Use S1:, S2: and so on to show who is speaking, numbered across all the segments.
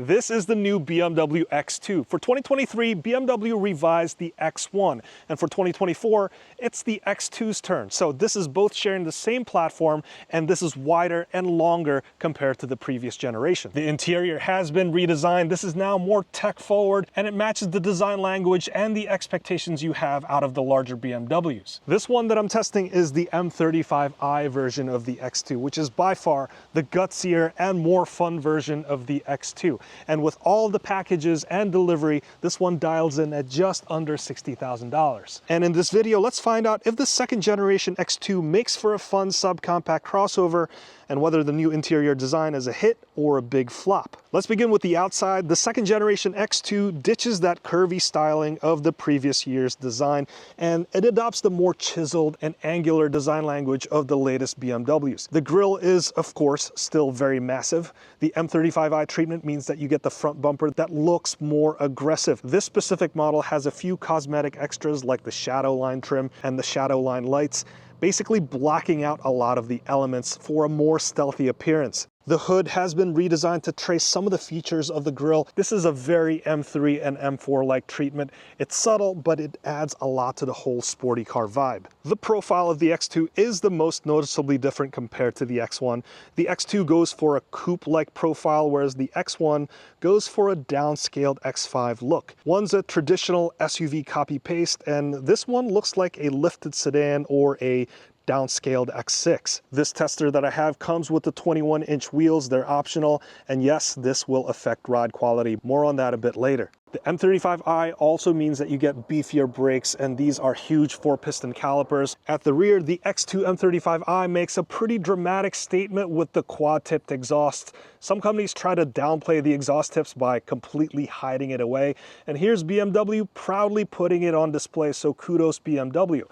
S1: This is the new BMW X2. For 2023, BMW revised the X1, and for 2024, it's the X2's turn. So this is both sharing the same platform, and this is wider and longer compared to the previous generation. The interior has been redesigned. This is now more tech-forward, and it matches the design language and the expectations you have out of the larger BMWs. This one that I'm testing is the M35i version of the X2, which is by far the gutsier and more fun version of the X2. And with all the packages and delivery, this one dials in at just under $60,000. And in this video, let's find out if the second generation X2 makes for a fun subcompact crossover and whether the new interior design is a hit or a big flop. Let's begin with the outside. The second generation X2 ditches that curvy styling of the previous year's design, and it adopts the more chiseled and angular design language of the latest BMWs. The grille is, of course, still very massive. The M35i treatment means that you get the front bumper that looks more aggressive. This specific model has a few cosmetic extras like the shadow line trim and the shadow line lights, basically blocking out a lot of the elements for a more stealthy appearance. The hood has been redesigned to trace some of the features of the grille. This is a very M3 and M4-like treatment. It's subtle, but it adds a lot to the whole sporty car vibe. The profile of the X2 is the most noticeably different compared to the X1. The X2 goes for a coupe-like profile, whereas the X1 goes for a downscaled X5 look. One's a traditional SUV copy-paste, and this one looks like a lifted sedan or a downscaled X6. This tester that I have comes with the 21-inch wheels. They're optional, and yes, this will affect ride quality. More on that a bit later. The M35i also means that you get beefier brakes, and these are huge 4-piston calipers. At the rear, the X2 M35i makes a pretty dramatic statement with the quad-tipped exhaust. Some companies try to downplay the exhaust tips by completely hiding it away, and here's BMW proudly putting it on display, so kudos BMW.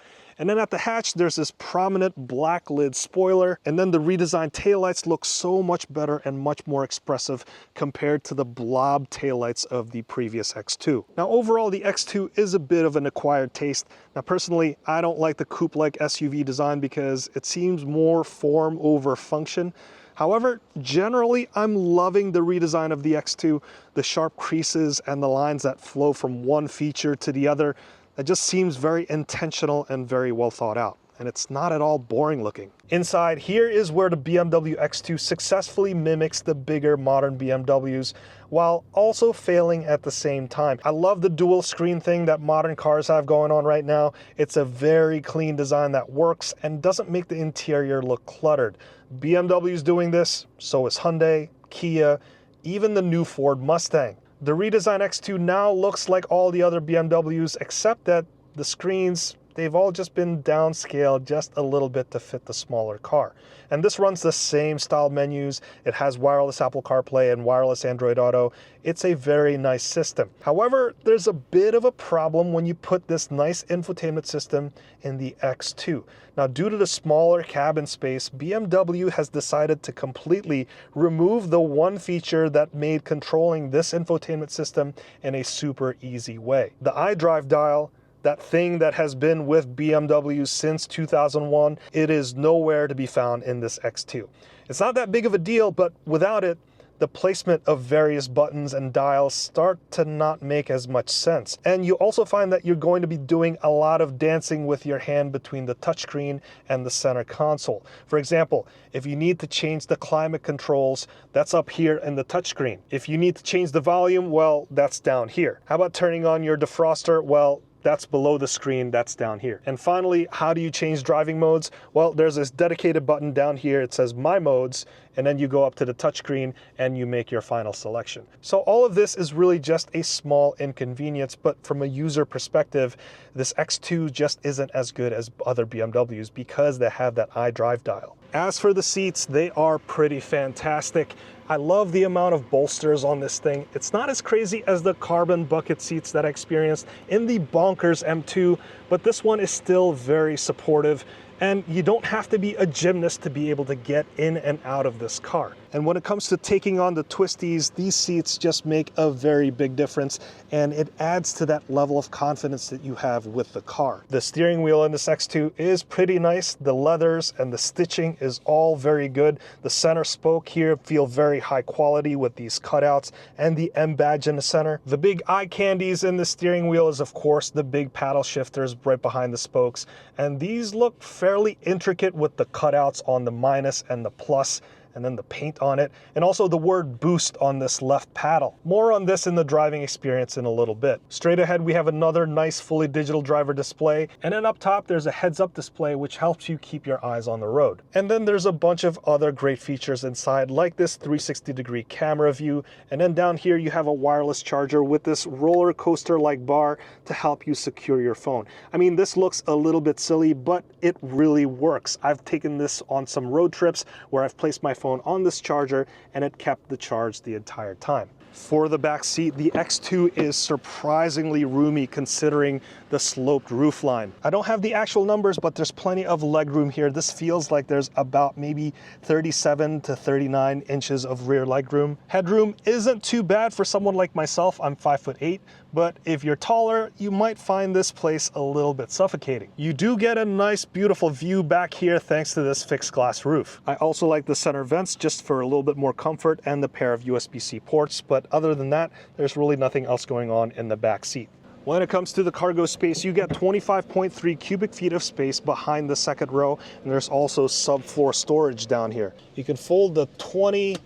S1: And then at the hatch, there's this prominent black lid spoiler, and then the redesigned taillights look so much better and much more expressive compared to the blob taillights of the previous X2. Now overall, the X2 is a bit of an acquired taste. Now personally, I don't like the coupe-like SUV design because it seems more form over function. However, generally, I'm loving the redesign of the X2, the sharp creases and the lines that flow from one feature to the other. It just seems very intentional and very well thought out, and it's not at all boring looking. Inside, here is where the BMW X2 successfully mimics the bigger modern BMWs while also failing at the same time. I love the dual screen thing that modern cars have going on right now. It's a very clean design that works and doesn't make the interior look cluttered. BMW's doing this, so is Hyundai, Kia, even the new Ford Mustang. The redesigned X2 now looks like all the other BMWs, except that the screens, they've all just been downscaled just a little bit to fit the smaller car. And this runs the same style menus. It has wireless Apple CarPlay and wireless Android Auto. It's a very nice system. However, there's a bit of a problem when you put this nice infotainment system in the X2. Now, due to the smaller cabin space, BMW has decided to completely remove the one feature that made controlling this infotainment system in a super easy way. The iDrive dial, that thing that has been with BMW since 2001, it is nowhere to be found in this X2. It's not that big of a deal, but without it, the placement of various buttons and dials start to not make as much sense. And you also find that you're going to be doing a lot of dancing with your hand between the touchscreen and the center console. For example, if you need to change the climate controls, that's up here in the touchscreen. If you need to change the volume, well, that's down here. How about turning on your defroster? Well, that's below the screen, that's down here. And finally, how do you change driving modes? Well, there's this dedicated button down here. It says My Modes, and then you go up to the touchscreen and you make your final selection. So all of this is really just a small inconvenience, but from a user perspective, this X2 just isn't as good as other BMWs because they have that iDrive dial. As for the seats, they are pretty fantastic. I love the amount of bolsters on this thing. It's not as crazy as the carbon bucket seats that I experienced in the bonkers M2, but this one is still very supportive, and you don't have to be a gymnast to be able to get in and out of this car. And when it comes to taking on the twisties, these seats just make a very big difference, and it adds to that level of confidence that you have with the car. The steering wheel in this X2 is pretty nice. The leathers and the stitching is all very good. The center spoke here feel very high quality with these cutouts and the M badge in the center. The big eye candies in the steering wheel is of course the big paddle shifters right behind the spokes, and these look fairly intricate with the cutouts on the minus and the plus, and then the paint on it, and also the word boost on this left paddle. More on this in the driving experience in a little bit. Straight ahead we have another nice fully digital driver display, and then up top there's a heads-up display which helps you keep your eyes on the road. And then there's a bunch of other great features inside, like this 360-degree camera view, and then down here you have a wireless charger with this roller coaster-like bar to help you secure your phone. I mean, this looks a little bit silly, but it really works. I've taken this on some road trips where I've placed my phone on this charger and it kept the charge the entire time. For the back seat, the X2 is surprisingly roomy considering the sloped roofline. I don't have the actual numbers, but there's plenty of legroom here. This feels like there's about maybe 37 to 39 inches of rear legroom. Headroom isn't too bad for someone like myself. I'm 5'8", but if you're taller, you might find this place a little bit suffocating. You do get a nice, beautiful view back here thanks to this fixed glass roof. I also like the center vents just for a little bit more comfort and the pair of USB-C ports, but other than that, there's really nothing else going on in the back seat. When it comes to the cargo space, you get 25.3 cubic feet of space behind the second row, and there's also subfloor storage down here. You can fold the 40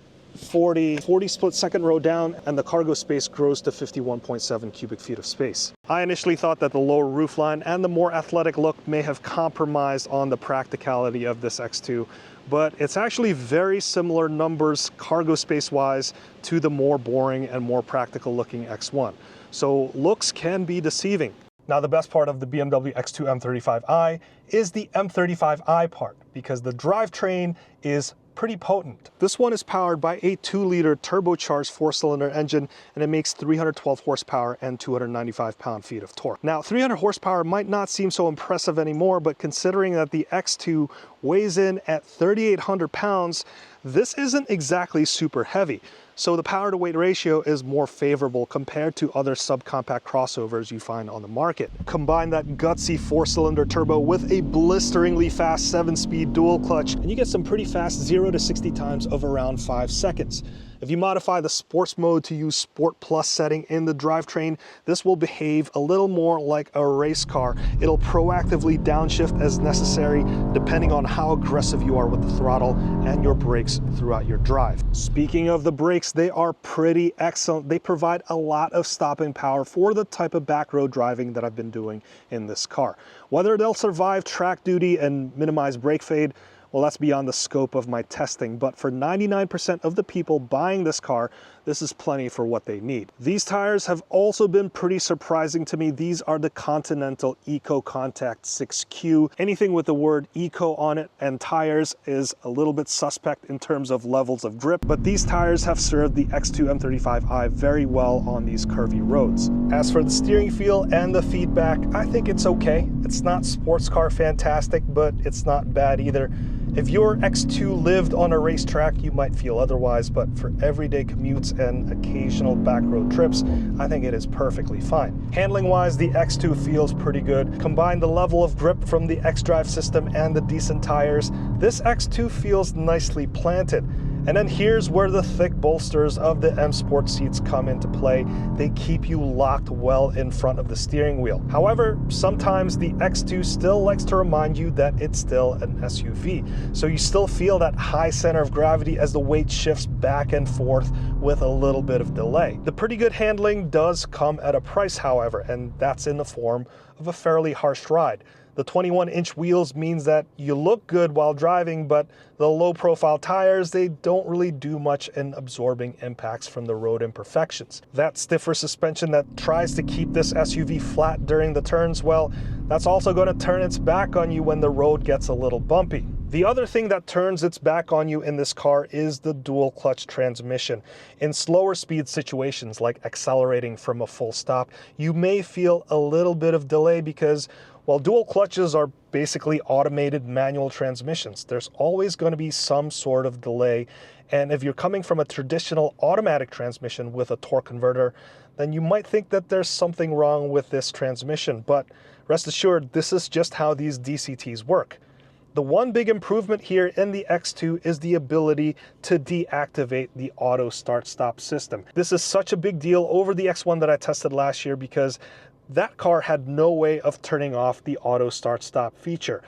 S1: split second row down, and the cargo space grows to 51.7 cubic feet of space. I initially thought that the lower roofline and the more athletic look may have compromised on the practicality of this X2, but it's actually very similar numbers cargo space wise to the more boring and more practical looking X1. So looks can be deceiving. Now the best part of the BMW X2 M35i is the M35i part, because the drivetrain is pretty potent. This one is powered by a 2-liter turbocharged 4-cylinder engine, and it makes 312 horsepower and 295 pound-feet of torque. Now 300 horsepower might not seem so impressive anymore, but considering that the X2 weighs in at 3,800 pounds, this isn't exactly super heavy. So the power to weight ratio is more favorable compared to other subcompact crossovers you find on the market. Combine that gutsy 4-cylinder turbo with a blisteringly fast 7-speed dual clutch, and you get some pretty fast 0 to 60 times of around 5 seconds. If you modify the sports mode to use Sport Plus setting in the drivetrain, this will behave a little more like a race car. It'll proactively downshift as necessary depending on how aggressive you are with the throttle and your brakes throughout your drive. Speaking of the brakes, they are pretty excellent. They provide a lot of stopping power for the type of back road driving that I've been doing in this car. Whether they'll survive track duty and minimize brake fade, well, that's beyond the scope of my testing, but for 99% of the people buying this car, this is plenty for what they need. These tires have also been pretty surprising to me. These are the Continental Eco Contact 6Q. Anything with the word eco on it and tires is a little bit suspect in terms of levels of grip, but these tires have served the X2 M35i very well on these curvy roads. As for the steering feel and the feedback, I think it's okay. It's not sports car fantastic, but it's not bad either. If your X2 lived on a racetrack, you might feel otherwise, but for everyday commutes and occasional back road trips, I think it is perfectly fine. Handling wise, the X2 feels pretty good. Combine the level of grip from the X-Drive system and the decent tires, this X2 feels nicely planted. And then here's where the thick bolsters of the M Sport seats come into play. They keep you locked well in front of the steering wheel. However, sometimes the X2 still likes to remind you that it's still an SUV. So you still feel that high center of gravity as the weight shifts back and forth with a little bit of delay. The pretty good handling does come at a price, however, and that's in the form of a fairly harsh ride. The 21-inch wheels means that you look good while driving, but the low-profile tires, they don't really do much in absorbing impacts from the road imperfections. That stiffer suspension that tries to keep this SUV flat during the turns, well, that's also going to turn its back on you when the road gets a little bumpy. The other thing that turns its back on you in this car is the dual clutch transmission. In slower speed situations like accelerating from a full stop, you may feel a little bit of delay because, While dual clutches are basically automated manual transmissions, there's always going to be some sort of delay. And if you're coming from a traditional automatic transmission with a torque converter, then you might think that there's something wrong with this transmission. But rest assured, this is just how these DCTs work. The one big improvement here in the X2 is the ability to deactivate the auto start-stop system. This is such a big deal over the X1 that I tested last year because that car had no way of turning off the auto start-stop feature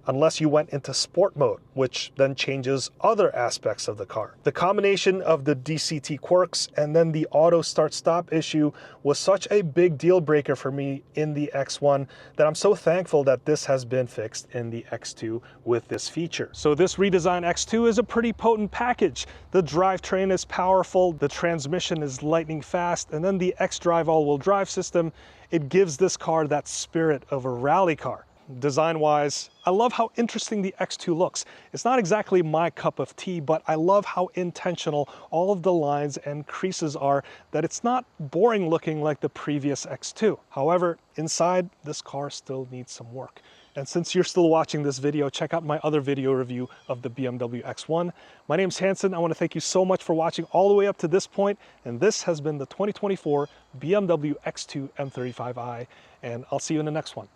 S1: unless you went into sport mode, which then changes other aspects of the car. The combination of the DCT quirks and then the auto start-stop issue was such a big deal breaker for me in the X1 that I'm so thankful that this has been fixed in the X2 with this feature. So this redesigned X2 is a pretty potent package. The drivetrain is powerful, the transmission is lightning fast, and then the xDrive all-wheel drive system, it gives this car that spirit of a rally car. Design-wise, I love how interesting the X2 looks. It's not exactly my cup of tea, but I love how intentional all of the lines and creases are, that it's not boring looking like the previous X2. However, inside, this car still needs some work. And since you're still watching this video, check out my other video review of the BMW X1. My name's Hanson. I want to thank you so much for watching all the way up to this point, and this has been the 2024 BMW X2 M35i, and I'll see you in the next one.